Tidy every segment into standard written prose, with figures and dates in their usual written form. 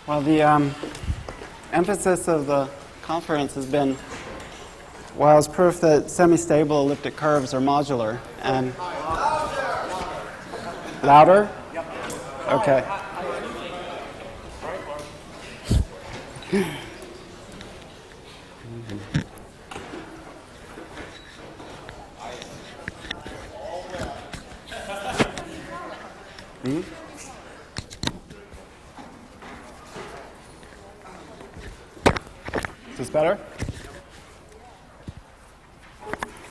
Well, the emphasis of the conference has been Wiles' proof that semi-stable elliptic curves are modular. And louder? Yep. Okay. Is this better?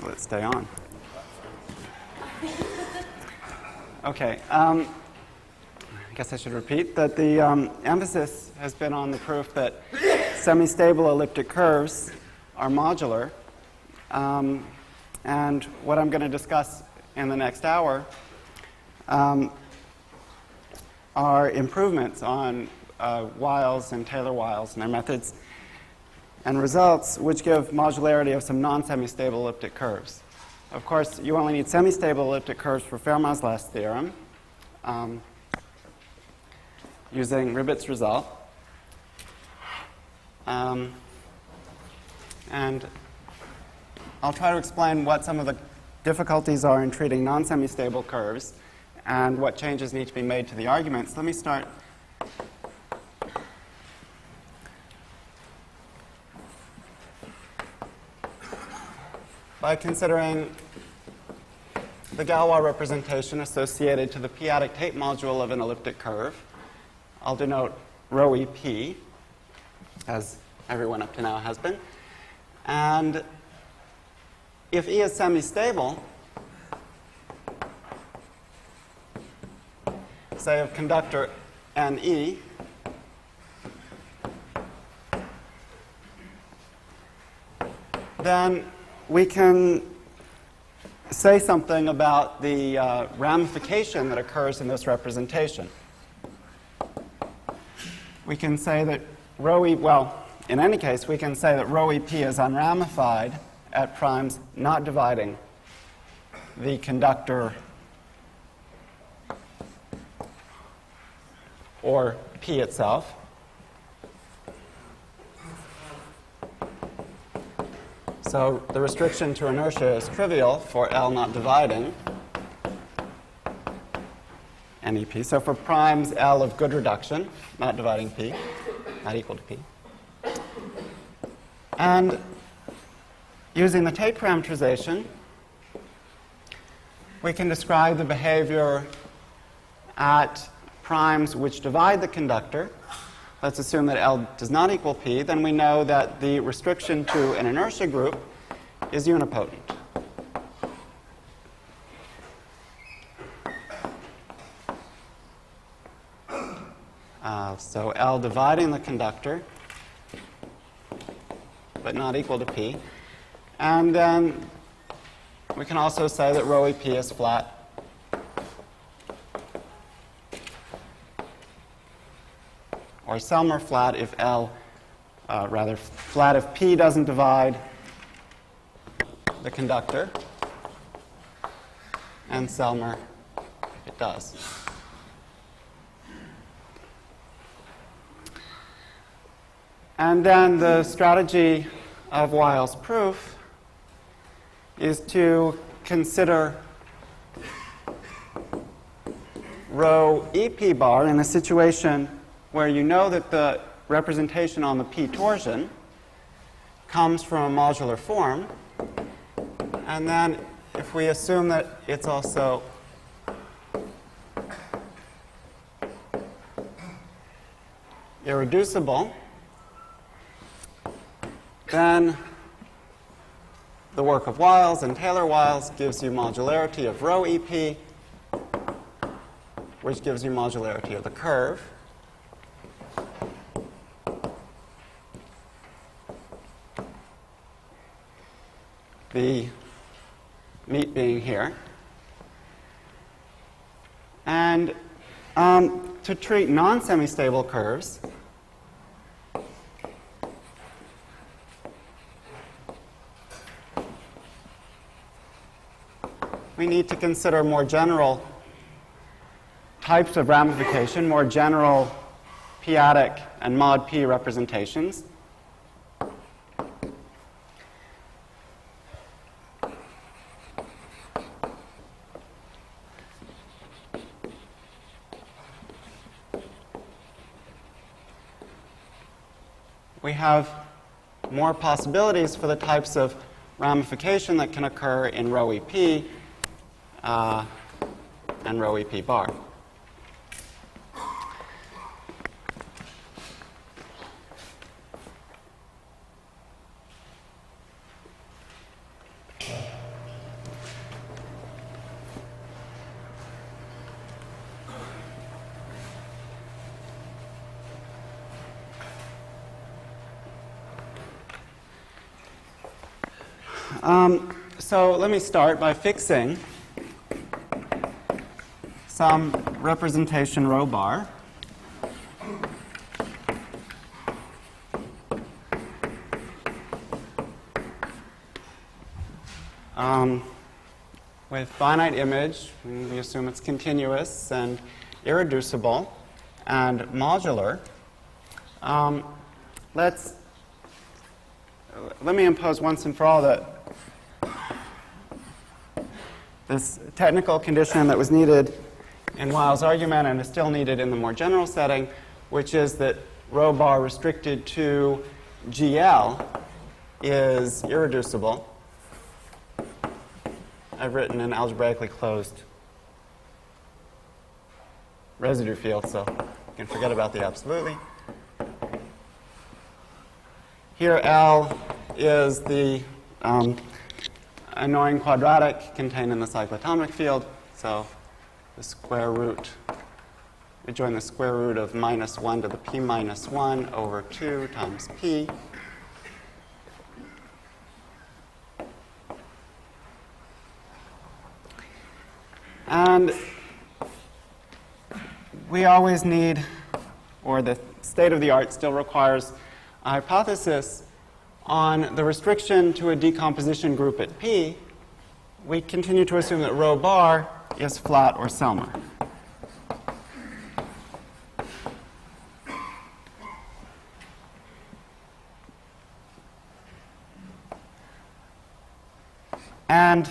Let's stay on. Okay. I guess I should repeat that the emphasis has been on the proof that semi-stable elliptic curves are modular. And what I'm going to discuss in the next hour are improvements on Wiles and Taylor-Wiles and their methods and results which give modularity of some non-semi-stable elliptic curves. Of course, you only need semi-stable elliptic curves for Fermat's last theorem using Ribot's result. And I'll try to explain what some of the difficulties are in treating non-semi-stable curves and what changes need to be made to the arguments. Let me start by considering the Galois representation associated to the p-adic Tate module of an elliptic curve. I'll denote rho EP, as everyone up to now has been. And if E is semi-stable, say of conductor NE, then we can say something about the ramification that occurs in this representation. We can say that rho E, well, in any case, we can say that rho EP is unramified at primes not dividing the conductor or P itself. So the restriction to inertia is trivial for L not dividing NEP. So for primes L of good reduction, not dividing P, not equal to P. And using the Tate parameterization, we can describe the behavior at primes which divide the conductor. Let's assume that L does not equal P. Then we know that the restriction to an inertia group is unipotent. So L dividing the conductor, but not equal to P. And then we can also say that rho EP is flat or Selmer flat if L, rather flat if P doesn't divide the conductor, and Selmer if it does. And then the strategy of Wiles' proof is to consider rho EP bar in a situation where you know that the representation on the P torsion comes from a modular form. And then if we assume that it's also irreducible, then the work of Wiles and Taylor-Wiles gives you modularity of rho EP, which gives you modularity of the curve. The meat being here. And to treat non-semi-stable curves, we need to consider more general types of ramification, more general p-adic and mod p representations. We have more possibilities for the types of ramification that can occur in rho EP and rho EP bar. So let me start by fixing some representation rho bar with finite image. We assume it's continuous and irreducible and modular. Let me impose once and for all that this technical condition that was needed in Wiles' argument and is still needed in the more general setting, which is that rho bar restricted to GL is irreducible. I've written an algebraically closed residue field, so you can forget about the absolutely. Here L is the annoying quadratic contained in the cyclotomic field, so the square root, we join the square root of minus 1 to the p minus 1 over 2 times p. And we always need, or the state of the art still requires, a hypothesis on the restriction to a decomposition group at P. We continue to assume that rho bar is flat or Selmer. And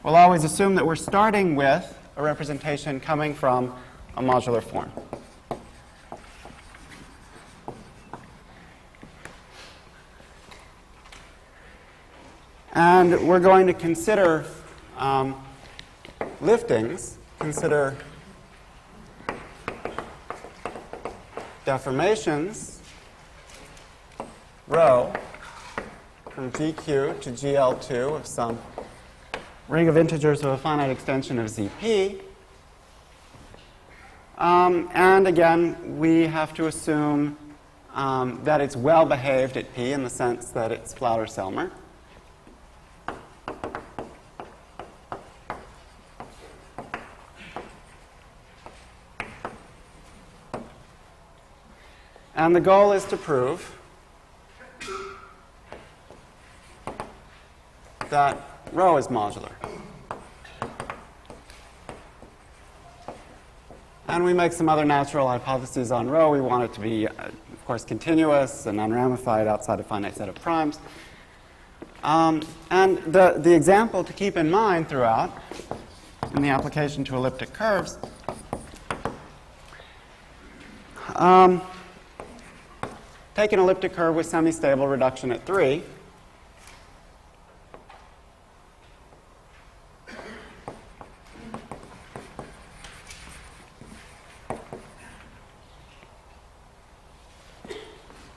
we'll always assume that we're starting with a representation coming from a modular form. And we're going to consider liftings, consider deformations, rho, from GQ to GL2 of some ring of integers of a finite extension of ZP. And again, we have to assume that it's well behaved at P in the sense that it's flat or Selmer. And the goal is to prove that rho is modular. And we make some other natural hypotheses on rho. We want it to be, of course, continuous and unramified outside a finite set of primes. And the example to keep in mind throughout in the application to elliptic curves take an elliptic curve with semi-stable reduction at 3.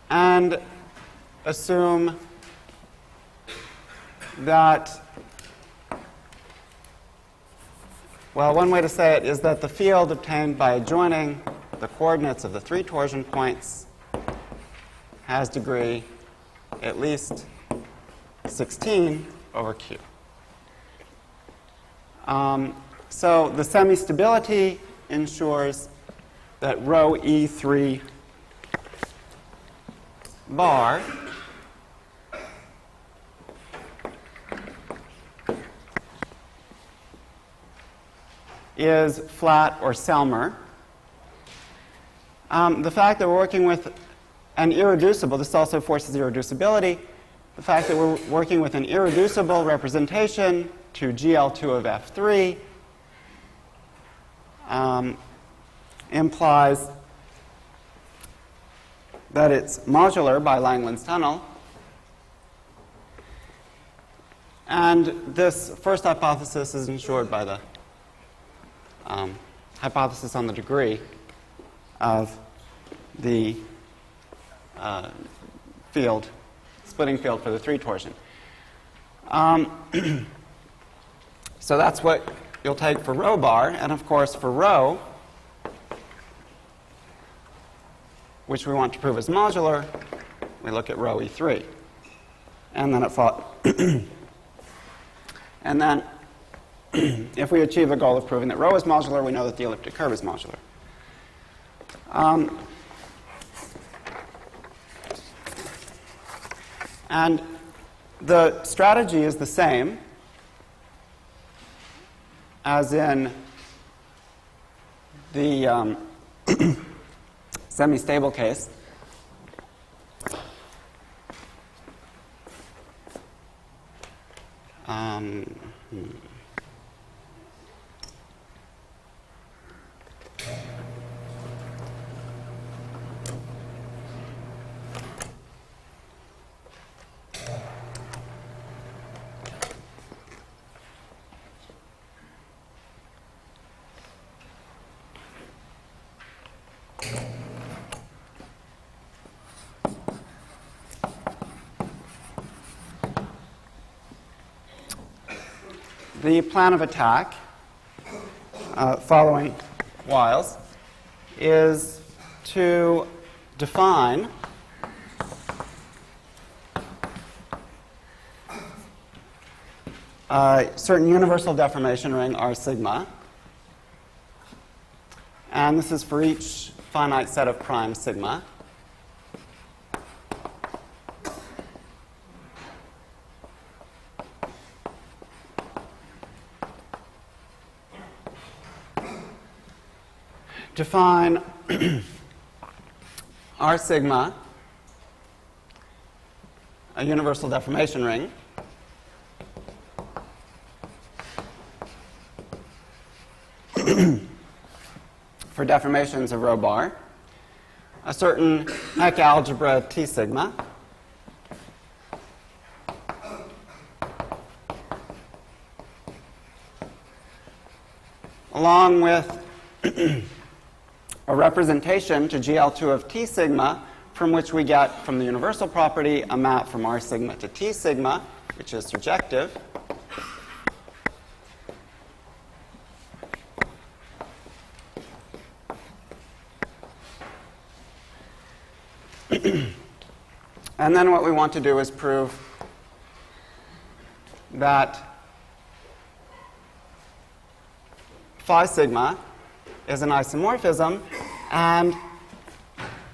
And assume that, well, one way to say it is that the field obtained by adjoining the coordinates of the 3 torsion points has degree at least 16 over Q. So the semi-stability ensures that rho E3 bar is flat or Selmer. The fact that we're working with an irreducible, this also forces irreducibility. The fact that we're working with an irreducible representation to GL2 of F3 implies that it's modular by Langland's tunnel. And this first hypothesis is ensured by the hypothesis on the degree of the field, splitting field for the 3 torsion. So that's what you'll take for rho bar. And of course, for rho, which we want to prove is modular, we look at rho E3. And then and then if we achieve the goal of proving that rho is modular, we know that the elliptic curve is modular. And the strategy is the same as in the semi-stable case. The plan of attack following Wiles is to define a certain universal deformation ring R sigma. And this is for each finite set of prime sigma. Define R sigma, a universal deformation ring, for deformations of rho bar, a certain Heck algebra T sigma, along with a representation to GL2 of T sigma, from which we get from the universal property a map from R sigma to T sigma, which is surjective. And then what we want to do is prove that phi sigma is an isomorphism, and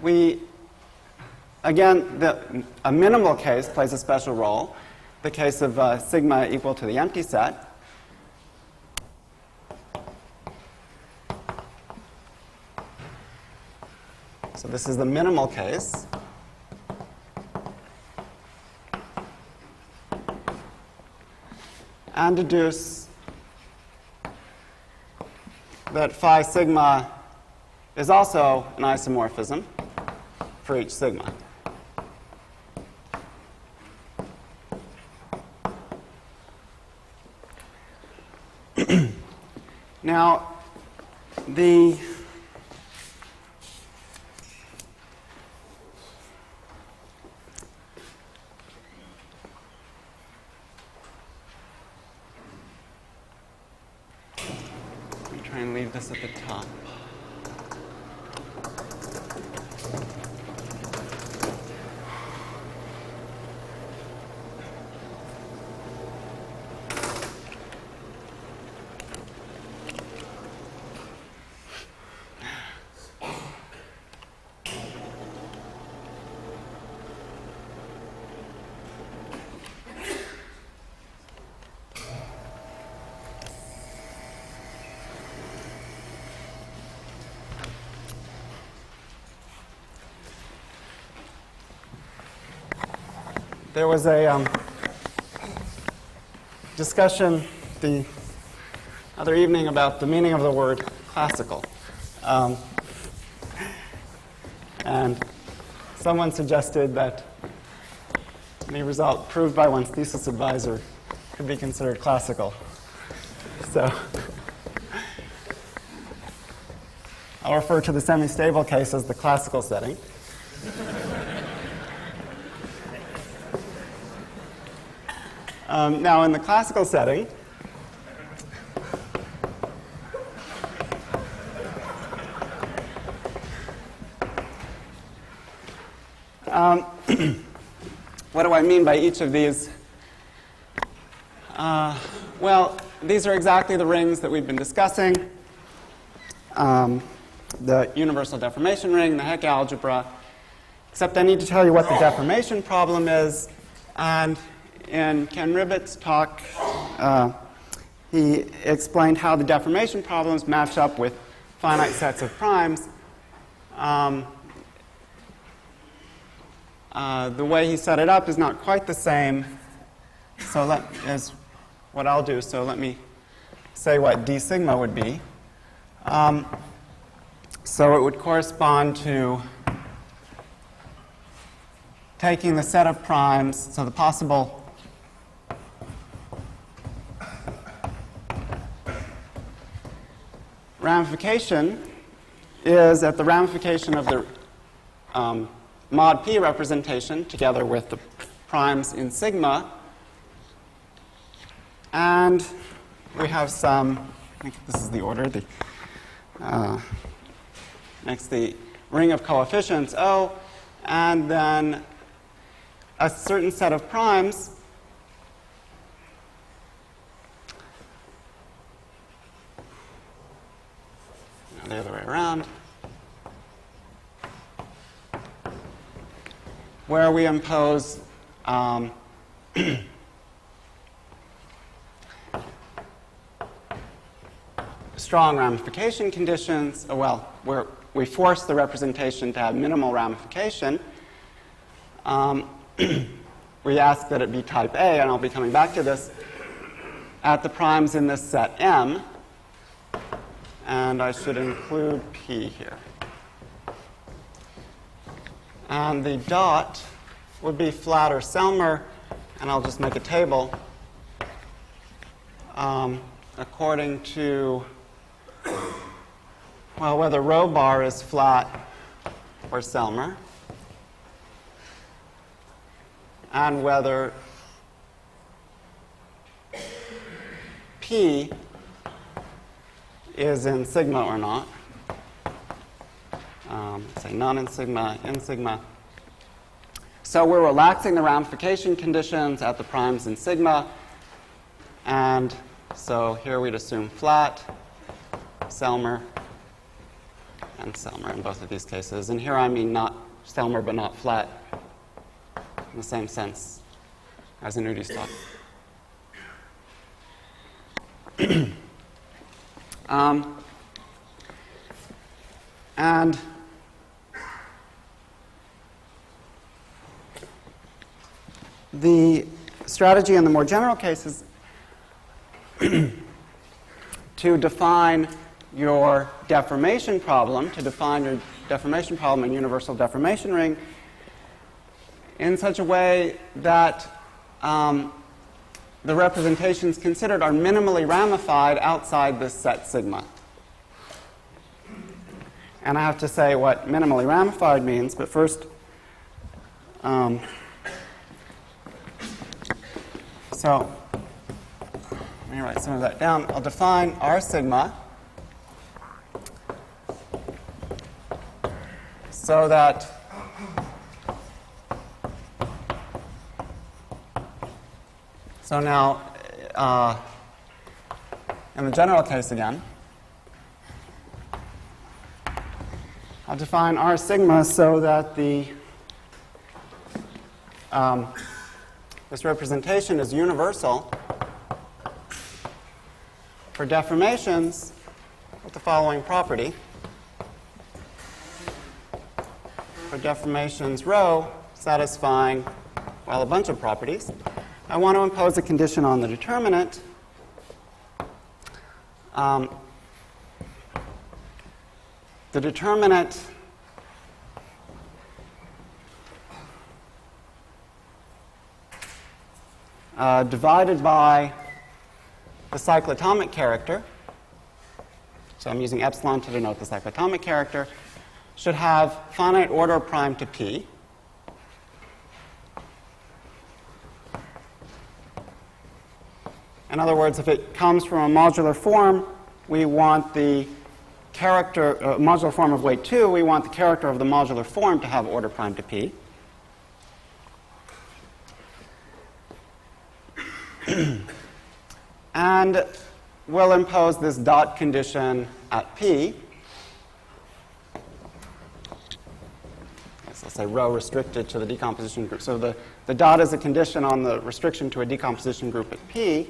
we, again, a minimal case plays a special role, the case of sigma equal to the empty set. So this is the minimal case. And deduce that phi sigma is also an isomorphism for each sigma. Now, the try and leave this at the top. there was a discussion the other evening about the meaning of the word classical. And someone suggested that any result proved by one's thesis advisor could be considered classical. So I'll refer to the semi-stable case as the classical setting. Now, in the classical setting, what do I mean by each of these? Well, these are exactly the rings that we've been discussing. The universal deformation ring, the Hecke algebra, except I need to tell you what the deformation problem is. And in Ken Ribbitt's talk, he explained how the deformation problems match up with finite sets of primes. The way he set it up is not quite the same. So that is what I'll do. So let me say what d sigma would be. So it would correspond to taking the set of primes, so the possible ramification is at the ramification of the mod p representation together with the primes in sigma. And we have some, I think this is the order, next the ring of coefficients O, and then a certain set of primes the other way around, where we impose strong ramification conditions, where we force the representation to have minimal ramification. We ask that it be type A, and I'll be coming back to this, at the primes in this set M. And I should include P here. And the dot would be flat or Selmer, and I'll just make a table according to, well, whether rho bar is flat or Selmer, and whether P is in sigma or not. Say none in sigma. So we're relaxing the ramification conditions at the primes in sigma. And so here we'd assume flat, Selmer, and Selmer in both of these cases. And here I mean not Selmer but not flat in the same sense as in Udi's talk. And the strategy in the more general cases to define your deformation problem, in universal deformation ring in such a way that the representations considered are minimally ramified outside this set sigma. And I have to say what minimally ramified means, but first, so let me write some of that down. I'll define R sigma so that now in the general case again, I'll define R sigma so that this representation is universal for deformations with the following property. For deformations rho satisfying well, a bunch of properties. I want to impose a condition on the determinant. The determinant divided by the cyclotomic character, so I'm using epsilon to denote the cyclotomic character, should have finite order prime to p. In other words, if it comes from a modular form, we want the character, modular form of weight 2, we want the character of the modular form to have order prime to p. And we'll impose this dot condition at p. So let's say rho restricted to the decomposition group. So the dot is a condition on the restriction to a decomposition group at p.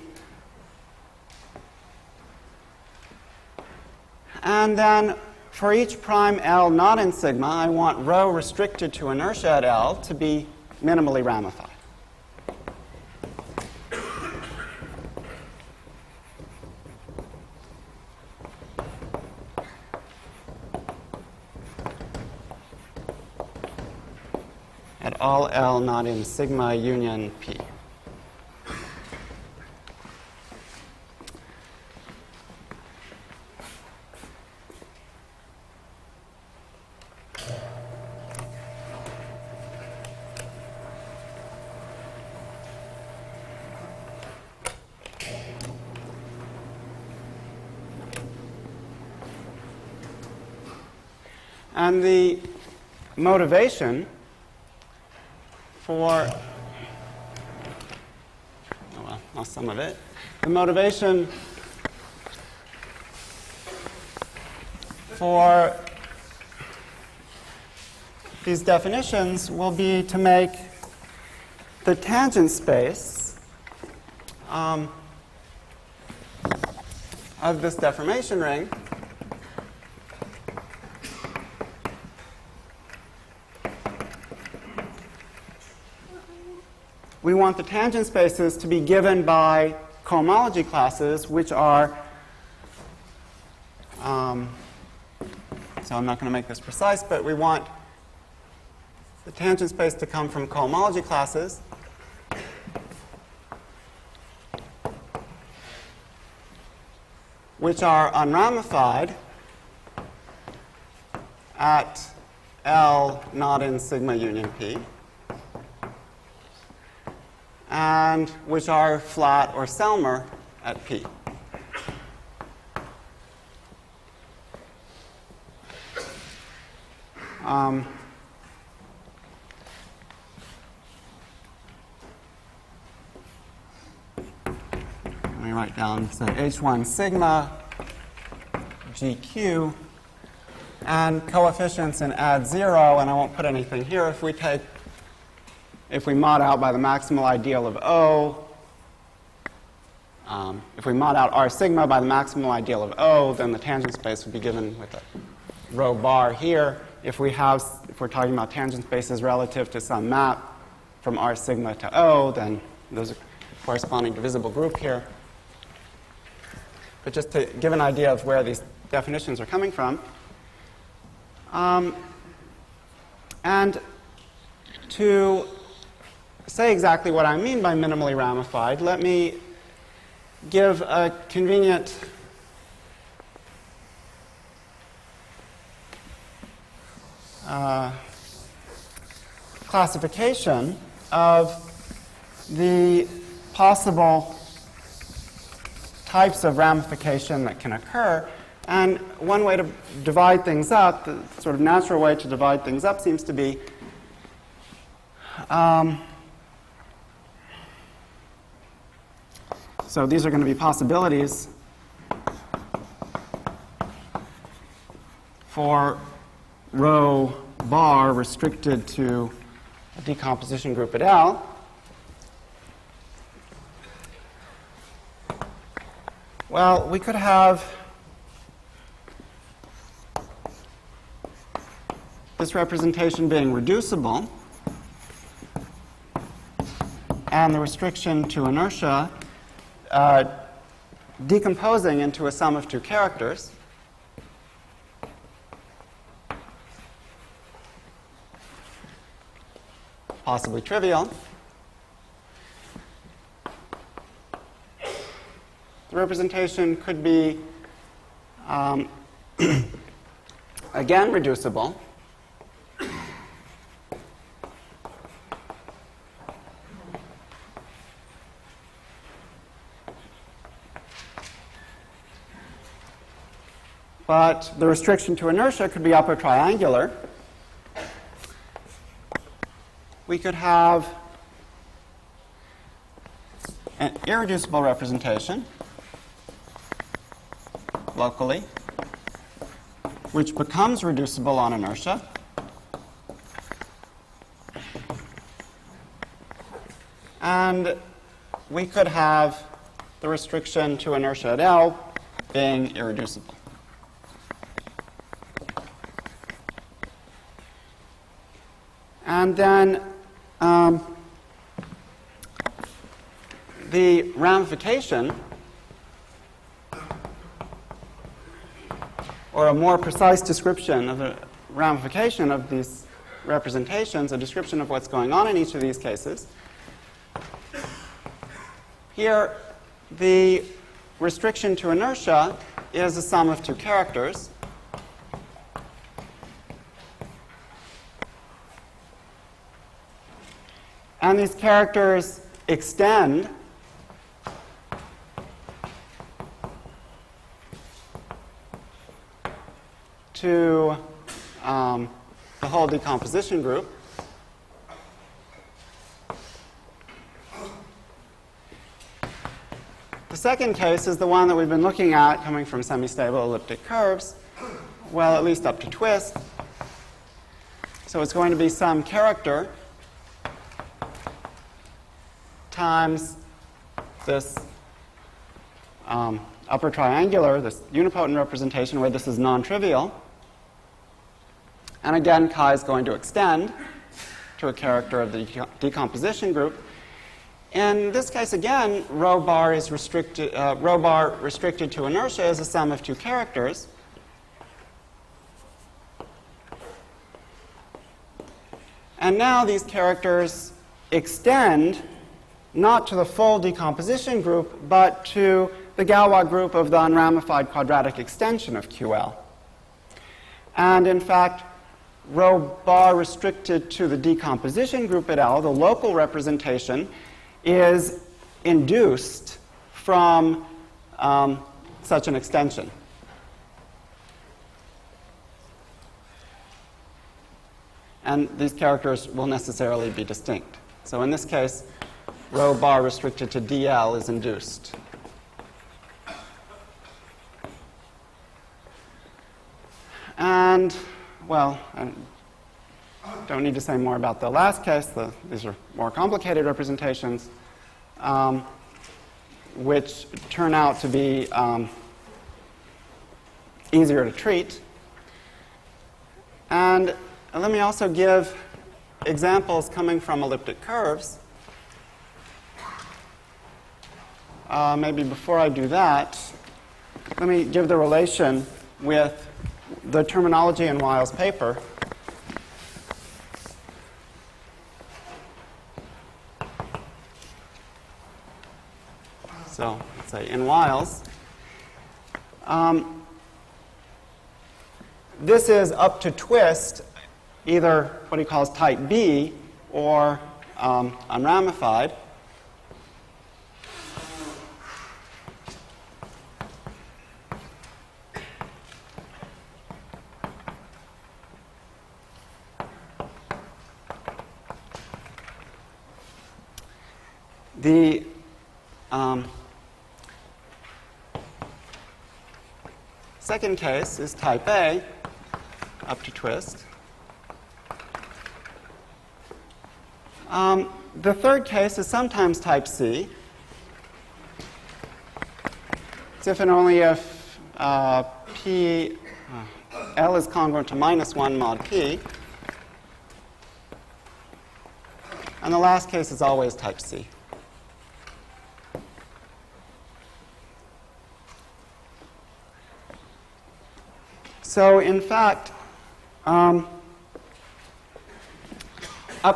And then for each prime L not in sigma, I want rho restricted to inertia at L to be minimally ramified. At all L not in sigma union P. And the motivation for, oh well, lost some of it. The motivation for these definitions will be to make the tangent space of this deformation ring we want the tangent spaces to be given by cohomology classes, which are, so I'm not going to make this precise, but we want the tangent space to come from cohomology classes which are unramified at L not in sigma union P, and which are flat or Selmer at P. Let me write down, say, H1 sigma GQ, and coefficients in add 0, and I won't put anything here. If we mod out by the maximal ideal of O, if we mod out R sigma by the maximal ideal of O, then the tangent space would be given with a rho bar here. If we're talking about tangent spaces relative to some map from R sigma to O, then there's a corresponding divisible group here. But just to give an idea of where these definitions are coming from, and to say exactly what I mean by minimally ramified, let me give a convenient classification of the possible types of ramification that can occur. And one way to divide things up, the sort of natural way to divide things up seems to be so these are going to be possibilities for rho bar restricted to a decomposition group at L. Well, we could have this representation being reducible and the restriction to inertia decomposing into a sum of two characters. Possibly trivial. The representation could be, again, reducible. But the restriction to inertia could be upper triangular. We could have an irreducible representation locally, which becomes reducible on inertia. And we could have the restriction to inertia at L being irreducible. And then the ramification, or a more precise description of the ramification of these representations, a description of what's going on in each of these cases. Here, the restriction to inertia is a sum of two characters. And these characters extend to the whole decomposition group. The second case is the one that we've been looking at coming from semi-stable elliptic curves, well, at least up to twist. So it's going to be some character times this upper triangular, this unipotent representation where this is non-trivial. And again, chi is going to extend to a character of the decomposition group. In this case, again, rho bar restricted to inertia is a sum of two characters. And now these characters extend not to the full decomposition group, but to the Galois group of the unramified quadratic extension of QL. And in fact, rho bar restricted to the decomposition group at L, the local representation, is induced from such an extension. And these characters will necessarily be distinct. So in this case, rho bar restricted to DL is induced. And, well, I don't need to say more about the last case. These are more complicated representations, which turn out to be easier to treat. And let me also give examples coming from elliptic curves. Maybe before I do that, let me give the relation with the terminology in Wiles' paper. So let's say in Wiles, this is up to twist, either what he calls type B or unramified. The second case is type A, up to twist. The third case is sometimes type C. It's if and only if P, L is congruent to -1 mod P. And the last case is always type C. So in fact, up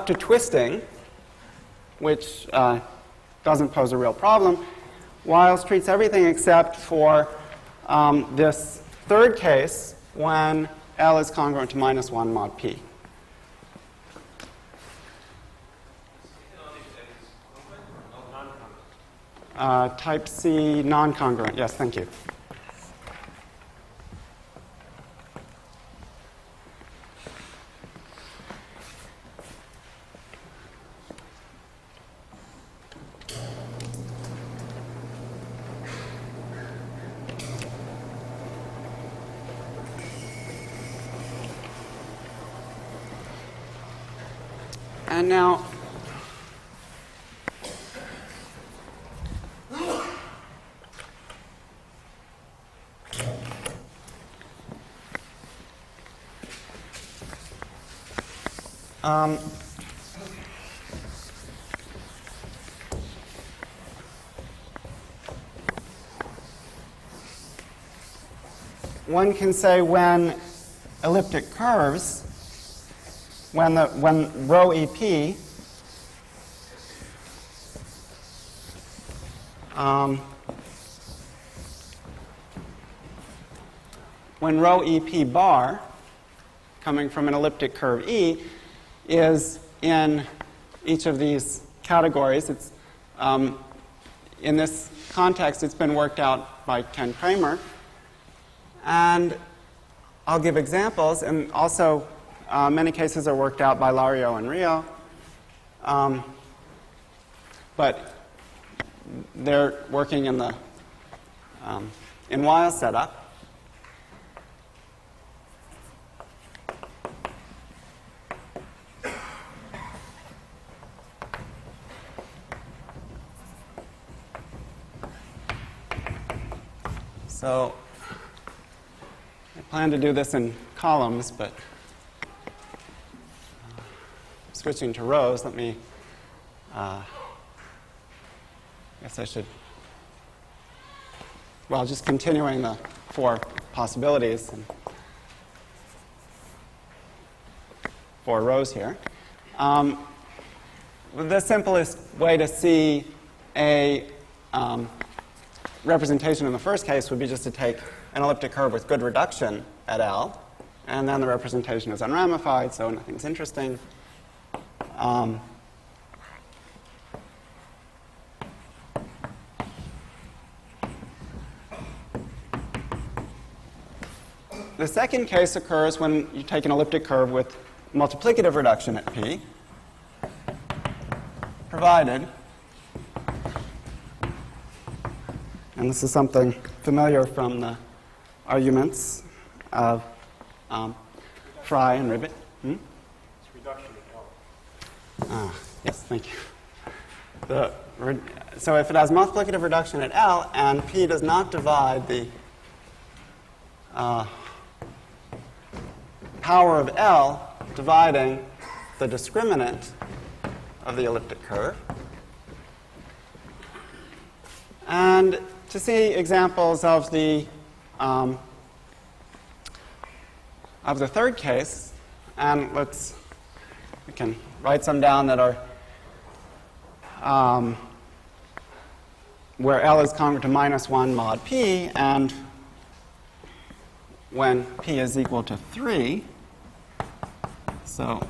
to twisting, which doesn't pose a real problem, Wiles treats everything except for this third case when L is congruent to minus 1 mod P. Type C non-congruent. Yes, thank you. And now, one can say when elliptic curves, when rho EP when rho EP bar, coming from an elliptic curve E, is in each of these categories. It's, in this context, it's been worked out by Ken Kramer. And I'll give examples, and also many cases are worked out by Lario and Rio. But they're working in the in Wiles setup. So I plan to do this in columns, but switching to rows, let me, I guess I should, well, just continuing the 4 possibilities and 4 rows here. The simplest way to see a representation in the first case would be just to take an elliptic curve with good reduction at L, and then the representation is unramified, so nothing's interesting. The second case occurs when you take an elliptic curve with multiplicative reduction at P, provided, and this is something familiar from the arguments of Fry and Ribbit. It's reduction at L. Yes, thank you. So if it has multiplicative reduction at L and P does not divide the power of L dividing the discriminant of the elliptic curve. And to see examples of the third case, and we can write some down that are where L is congruent to minus 1 mod P, and when P is equal to 3. So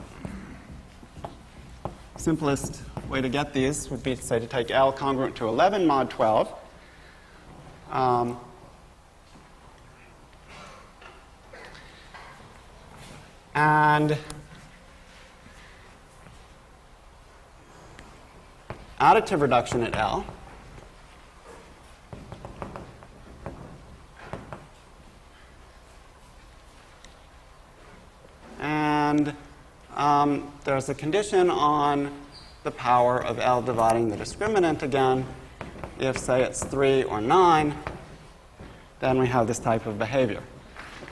simplest way to get these would be to say to take L congruent to 11 mod 12. And additive reduction at L. And there's a condition on the power of L dividing the discriminant again. If, say, it's 3 or 9, then we have this type of behavior.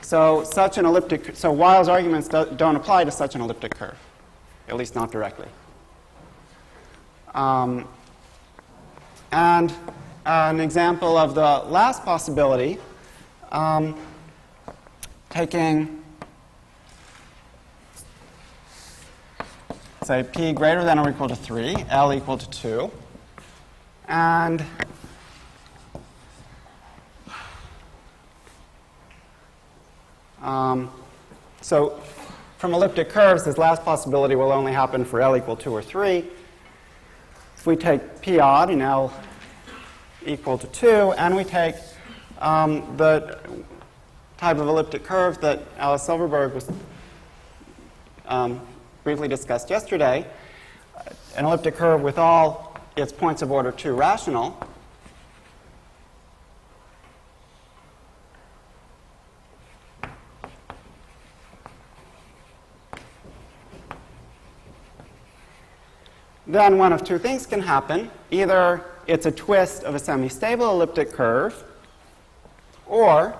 So such an elliptic, so Wiles' arguments don't apply to such an elliptic curve, at least not directly. And an example of the last possibility, taking, say, p greater than or equal to 3, L equal to 2, and so from elliptic curves, this last possibility will only happen for L equal 2 or 3. If we take p odd and L equal to 2, and we take the type of elliptic curve that Alice Silverberg was briefly discussed yesterday, an elliptic curve with all its points of order 2 rational, then one of two things can happen. Either it's a twist of a semi-stable elliptic curve, or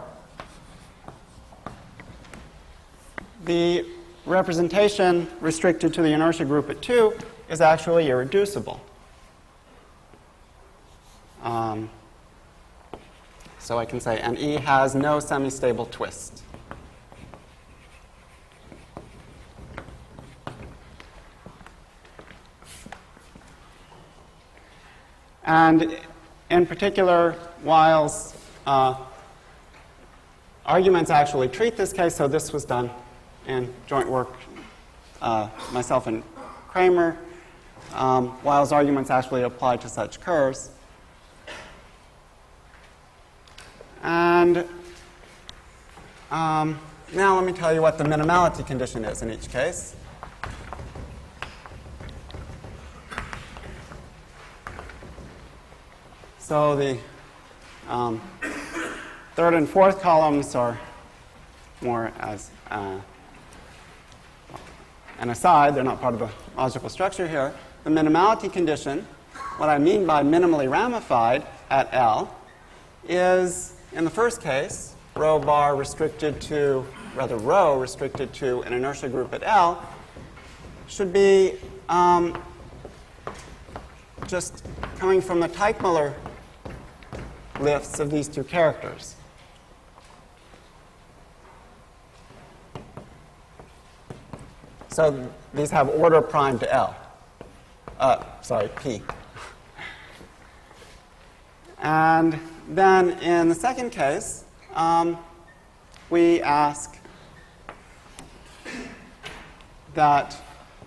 the representation restricted to the inertia group at 2 is actually irreducible. So I can say, and E has no semi-stable twist. And in particular, Wiles' arguments actually treat this case. So this was done in joint work, myself and Kramer. Wiles' arguments actually apply to such curves. And now let me tell you what the minimality condition is in each case. So the third and fourth columns are more as an aside. They're not part of the logical structure here. The minimality condition, what I mean by minimally ramified at L, is, in the first case, rho restricted to an inertia group at L, should be just coming from the Teichmuller lifts of these two characters. So these have order prime to L. P. And then in the second case, we ask that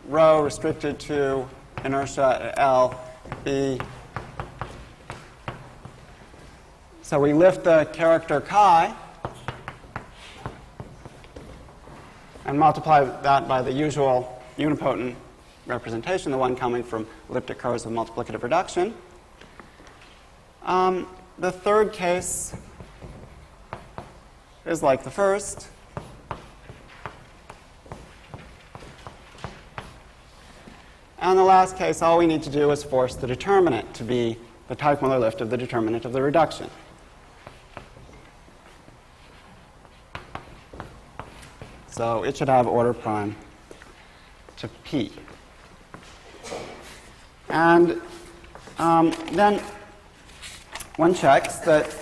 rho restricted to inertia at L be, so we lift the character chi and multiply that by the usual unipotent representation, the one coming from elliptic curves with multiplicative reduction. The third case is like the first. And the last case, all we need to do is force the determinant to be the Teichmuller lift of the determinant of the reduction. So it should have order prime to P. And then one checks that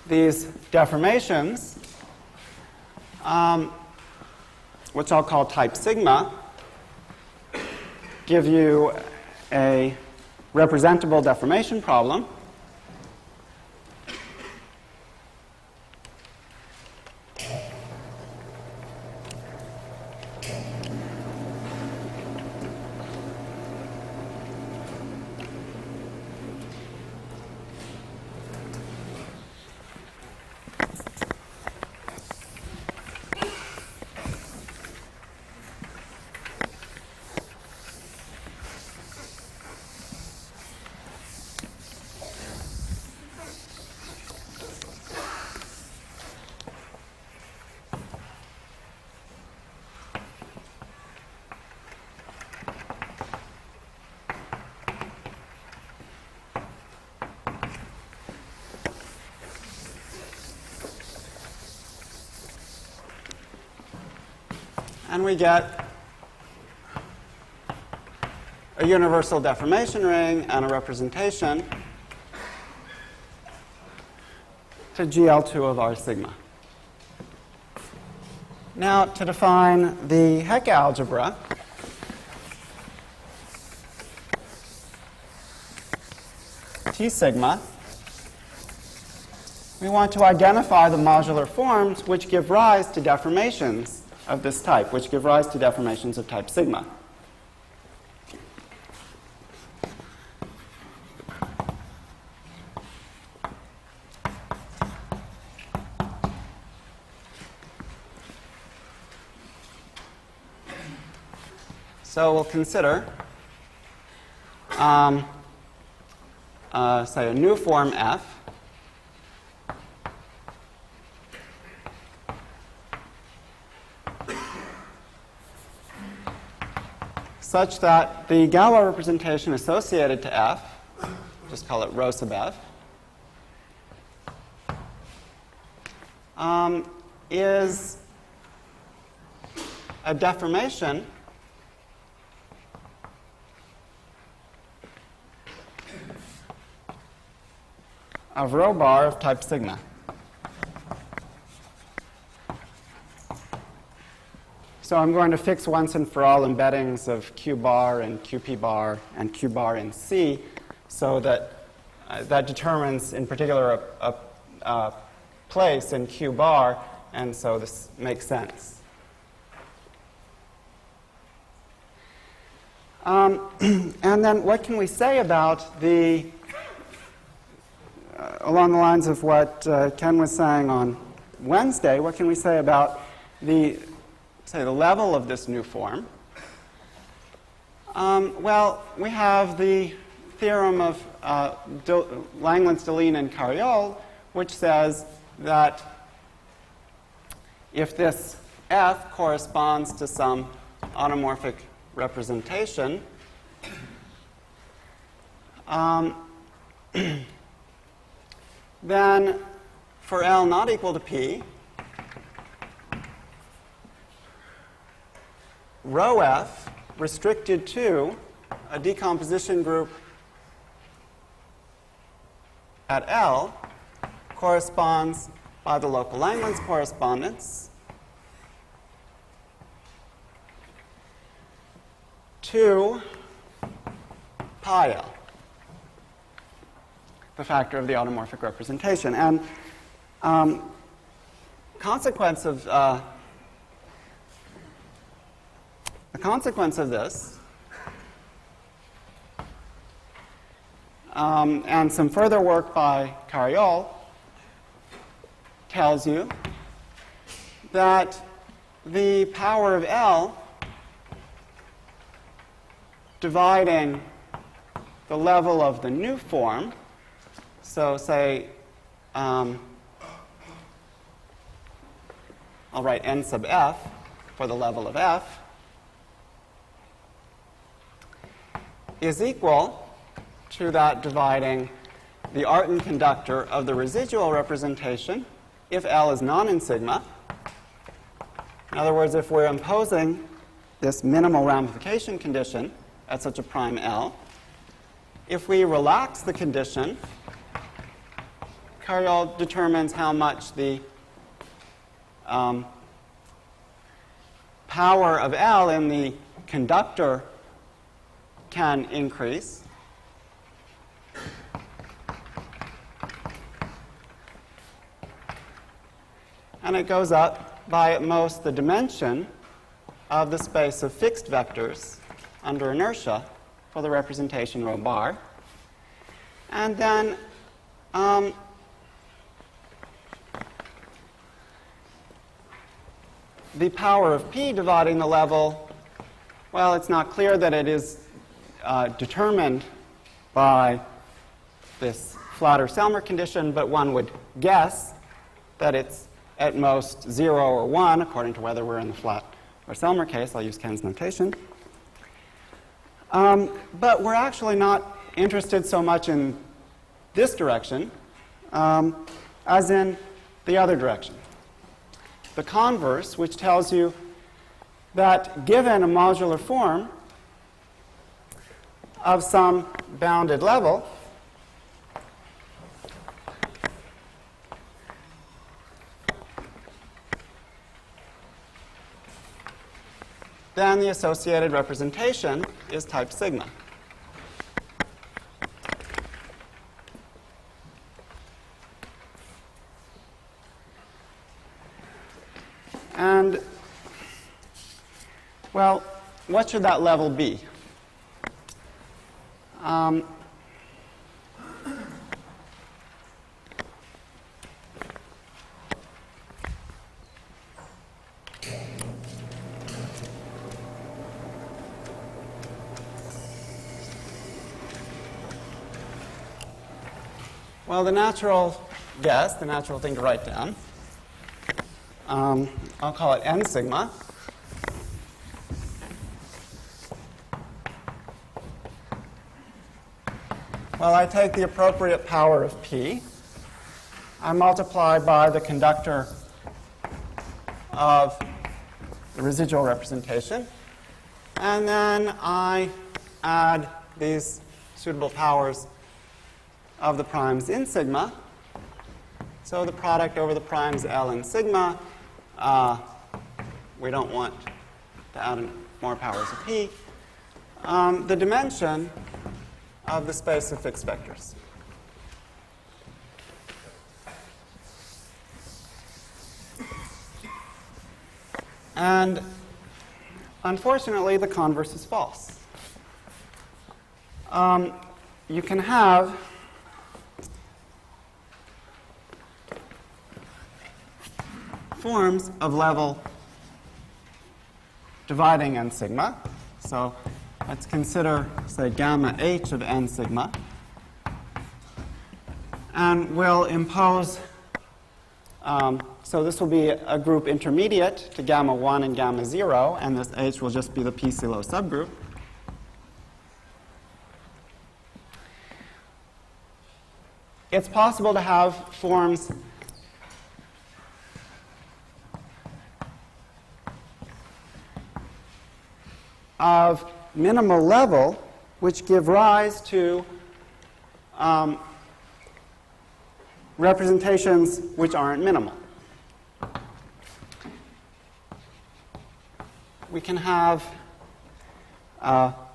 these deformations, which I'll call type sigma, give you a representable deformation problem. And we get a universal deformation ring and a representation to GL2 of R sigma. Now, to define the Heck algebra, T sigma, we want to identify the modular forms which give rise to deformations of this type, which give rise to deformations of type sigma. So we'll consider, say, a new form F such that the Galois representation associated to F, just call it rho sub F, is a deformation of rho bar of type sigma. So I'm going to fix once and for all embeddings of Q bar and QP bar and Q bar in C so that that determines in particular a place in Q bar, and so this makes sense. And then what can we say about the along the lines of what Ken was saying on Wednesday, what can we say about the level of this new form? Well, we have the theorem of Langlands, Deligne, and Carriol, which says that if this F corresponds to some automorphic representation, then for L not equal to P, rho F restricted to a decomposition group at L corresponds by the local Langlands correspondence to pi L, the factor of the automorphic representation. And the consequence of this, and some further work by Carriol, tells you that the power of L dividing the level of the new form, so say, I'll write n sub f for the level of f, is equal to that dividing the Artin conductor of the residual representation if L is non in sigma. In other words, if we're imposing this minimal ramification condition at such a prime L, if we relax the condition, Carriol determines how much the power of L in the conductor can increase. And it goes up by at most the dimension of the space of fixed vectors under inertia for the representation rho bar. And then the power of P dividing the level, well, it's not clear that it is determined by this Flatter-Selmer condition, but one would guess that it's at most 0 or 1, according to whether we're in the flat or Selmer case. I'll use Ken's notation. But we're actually not interested so much in this direction as in the other direction. The converse, which tells you that given a modular form of some bounded level, then the associated representation is type sigma. And, well, what should that level be? Well, the natural guess, the natural thing to write down, I'll call it n sigma. Well, I take the appropriate power of p. I multiply by the conductor of the residual representation. And then I add these suitable powers of the primes in sigma. So the product over the primes L and sigma, we don't want to add more powers of p. The dimension of the space of fixed vectors. And unfortunately, the converse is false. You can have forms of level dividing n sigma. So let's consider, say, gamma h of n sigma. And we'll impose, so this will be a group intermediate to gamma 1 and gamma 0, and this h will just be the p-silo subgroup. It's possible to have forms of minimal level which give rise to representations which aren't minimal. We can have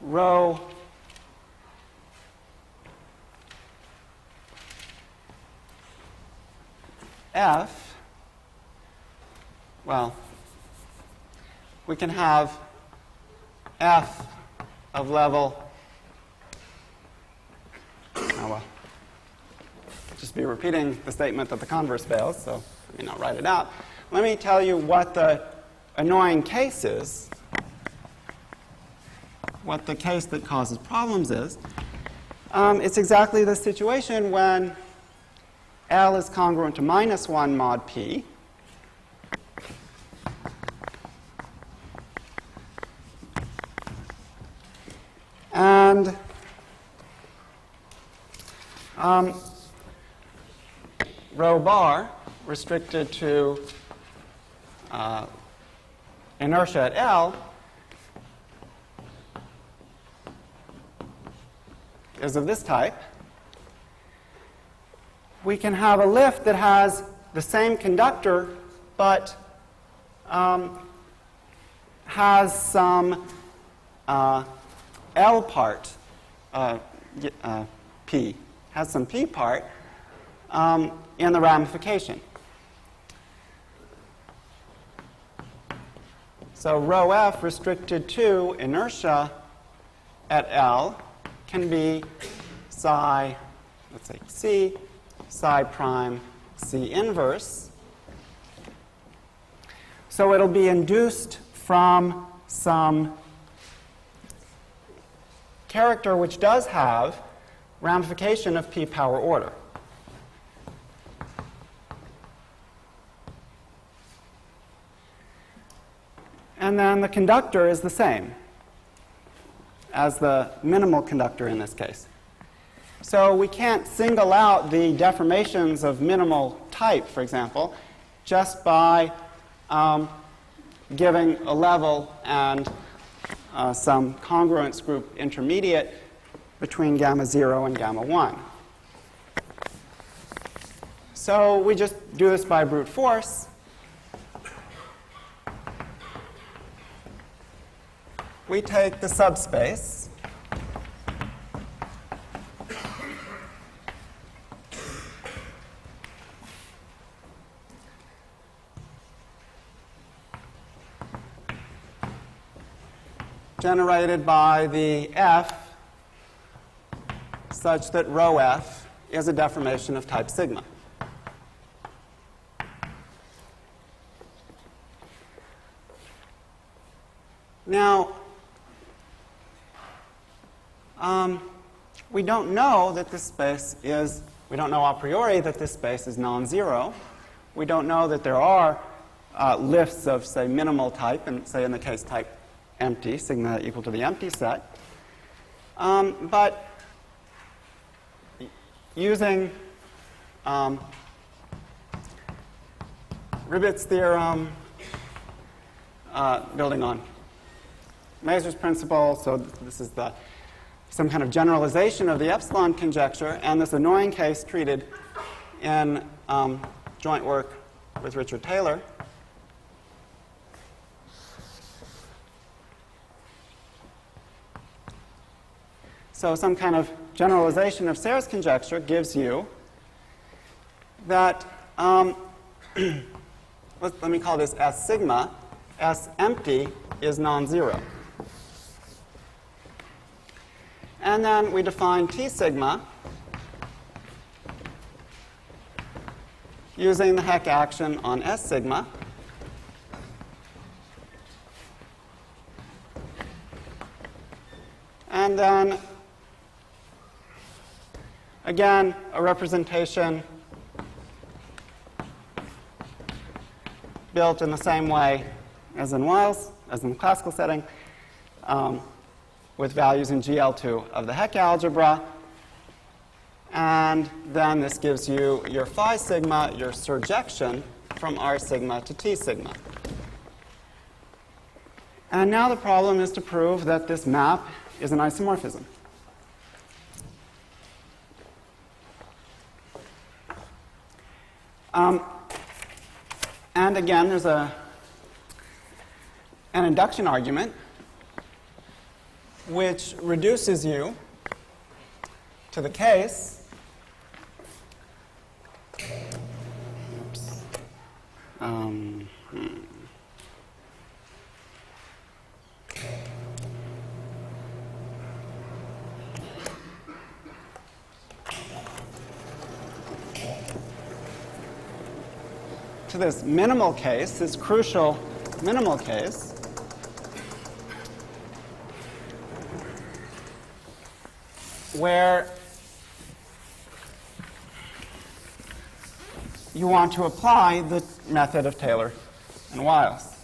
rho f, well, we can have f of level, oh well, just be repeating the statement that the converse fails, so let me not write it out. Let me tell you what the annoying case is, what the case that causes problems is. It's exactly the situation when L is congruent to -1 mod p. And rho bar restricted to inertia at L is of this type. We can have a lift that has the same conductor but has some L part, P, has some P part in the ramification. So rho f restricted to inertia at L can be psi, let's say C, psi prime C inverse. So it'll be induced from some character which does have ramification of p power order. And then the conductor is the same as the minimal conductor in this case. So we can't single out the deformations of minimal type, for example, just by giving a level and some congruence group intermediate between gamma 0 and gamma 1. So we just do this by brute force. we take the subspace generated by the F such that rho F is a deformation of type sigma. Now, we don't know that this space is, we don't know a priori that this space is non-zero. We don't know that there are lifts of, say, minimal type, and say in the case type empty, sigma equal to the empty set. But using Ribot's theorem, building on Mazur's principle, so this is some kind of generalization of the epsilon conjecture, and this annoying case treated in joint work with Richard Taylor. So some kind of generalization of Serre's conjecture gives you that, let me call this S sigma, S empty is non-zero. And then we define T sigma using the Heck action on S sigma. And then, again, a representation built in the same way as in Wiles, as in the classical setting, with values in GL2 of the Heck algebra. And then this gives you your phi sigma, your surjection from R sigma to T sigma. And now the problem is to prove that this map is an isomorphism. And again, there's an induction argument which reduces you to the case to this minimal case, this crucial minimal case, where you want to apply the method of Taylor and Wiles.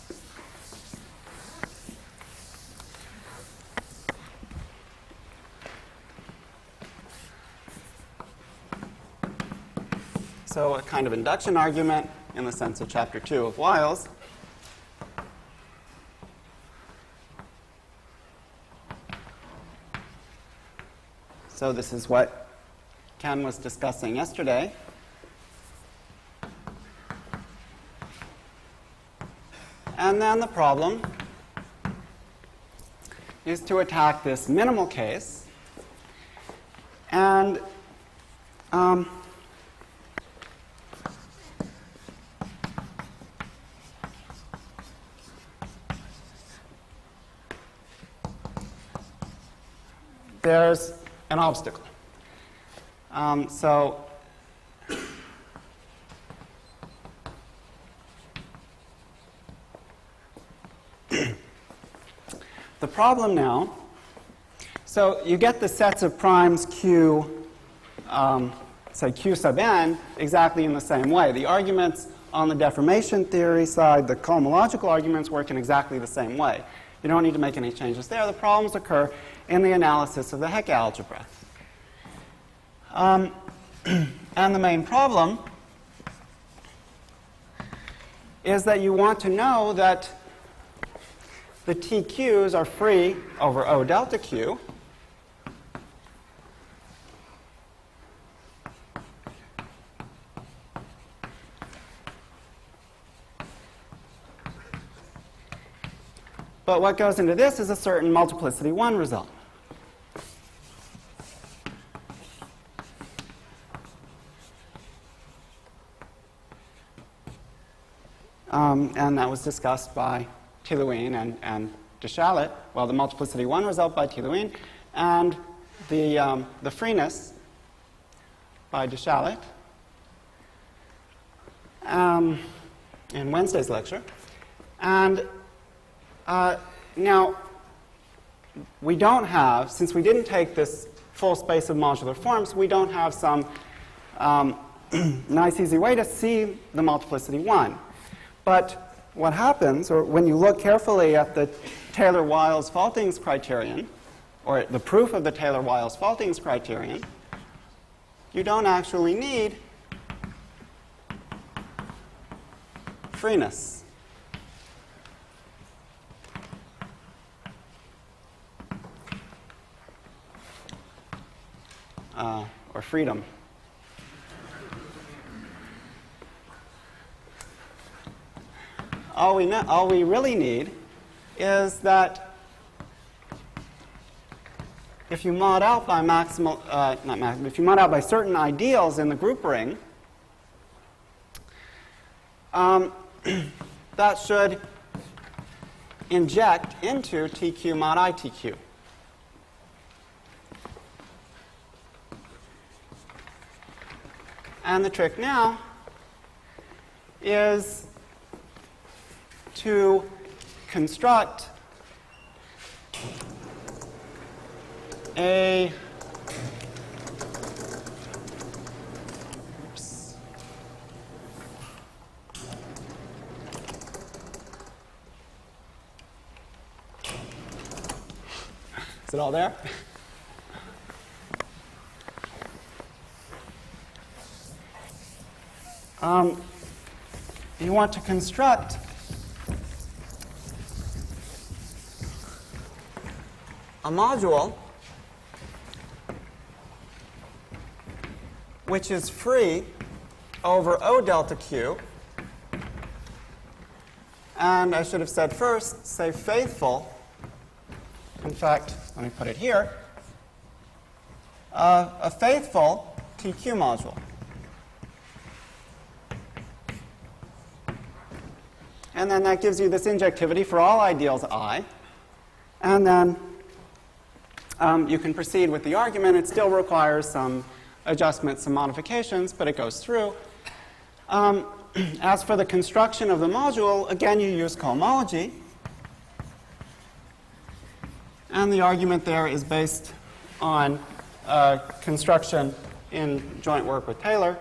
So a kind of induction argument in the sense of Chapter 2 of Wiles. So this is what Ken was discussing yesterday. And then the problem is to attack this minimal case. And there's an obstacle. So the problem now, so you get the sets of primes Q, say Q sub n, exactly in the same way. The arguments on the deformation theory side, the cohomological arguments, work in exactly the same way. You don't need to make any changes there. The problems occur in the analysis of the Heck algebra. And the main problem is that you want to know that the TQs are free over O delta Q. But what goes into this is a certain multiplicity 1 result. And that was discussed by Thielewein and de Chalet. Well, the multiplicity 1 result by Thielewein and the freeness by de Chalet in Wednesday's lecture. And now, we don't have, since we didn't take this full space of modular forms, we don't have some nice, easy way to see the multiplicity 1. But what happens, or when you look carefully at the Taylor-Wiles Faltings criterion, or the proof of the Taylor-Wiles Faltings criterion, you don't actually need freeness. Or freedom. All we really need is that if you mod out by if you mod out by certain ideals in the group ring, that should inject into TQ mod ITQ. And the trick now is to construct a Is it all there? You want to construct a module which is free over O delta Q, and I should have said first, say faithful. In fact, let me put it here, a faithful TQ module. And then that gives you this injectivity for all ideals I. And then you can proceed with the argument. It still requires some adjustments, some modifications, but it goes through. As for the construction of the module, again, you use cohomology. And the argument there is based on construction in joint work with Taylor.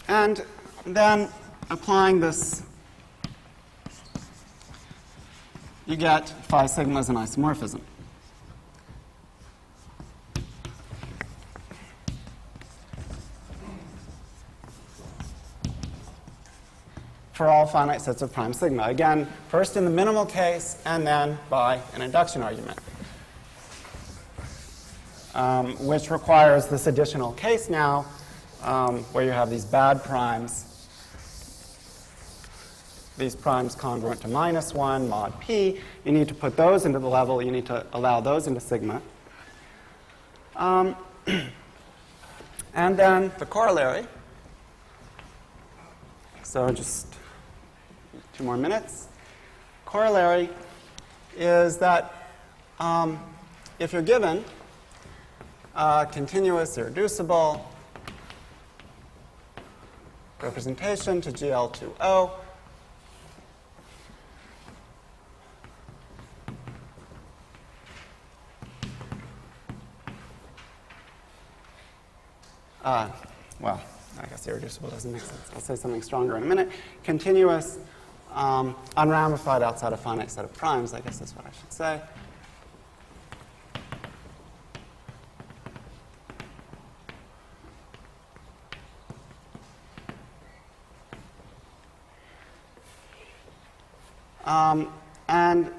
And then applying this, you get phi sigma as an isomorphism. For all finite sets of prime sigma. Again, first in the minimal case, and then by an induction argument, which requires this additional case now, where you have these bad primes, these primes congruent to -1 mod p. You need to put those into the level. You need to allow those into sigma. And then the corollary. So just 2 more minutes. Corollary is that if you're given continuous irreducible representation to GL2O, well, I guess irreducible doesn't make sense. I'll say something stronger in a minute. Continuous, unramified outside a finite set of primes, I guess that's what I should say. And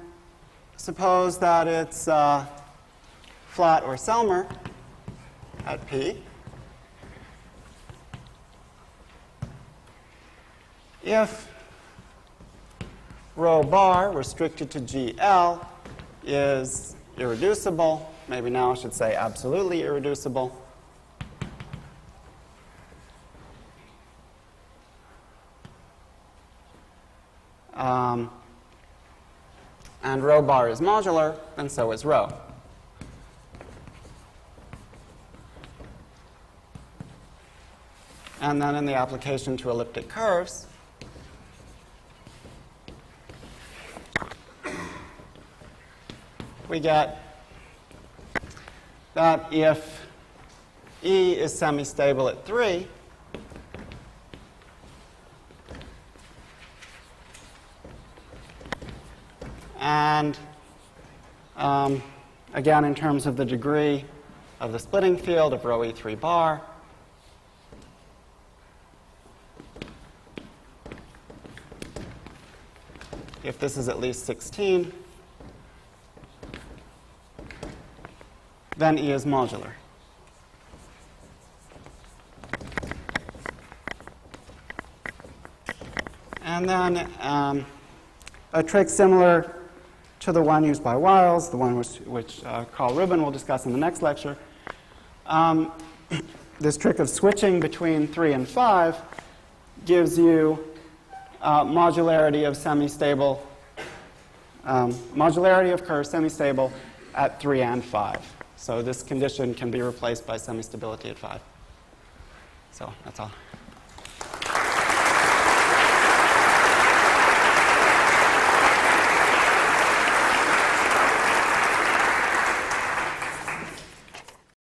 suppose that it's flat or Selmer, at P. If rho bar restricted to GL is irreducible, maybe now I should say absolutely irreducible, and rho bar is modular, then so is rho. And then in the application to elliptic curves, we get that if E is semi-stable at 3, and again, in terms of the degree of the splitting field of rho E3 bar, if this is at least 16, then E is modular. And then a trick similar to the one used by Wiles, the one which Carl Rubin will discuss in the next lecture. This trick of switching between 3 and 5 gives you modularity of semi-stable, modularity of curve semi-stable at 3 and 5. So this condition can be replaced by semi-stability at 5. So that's all.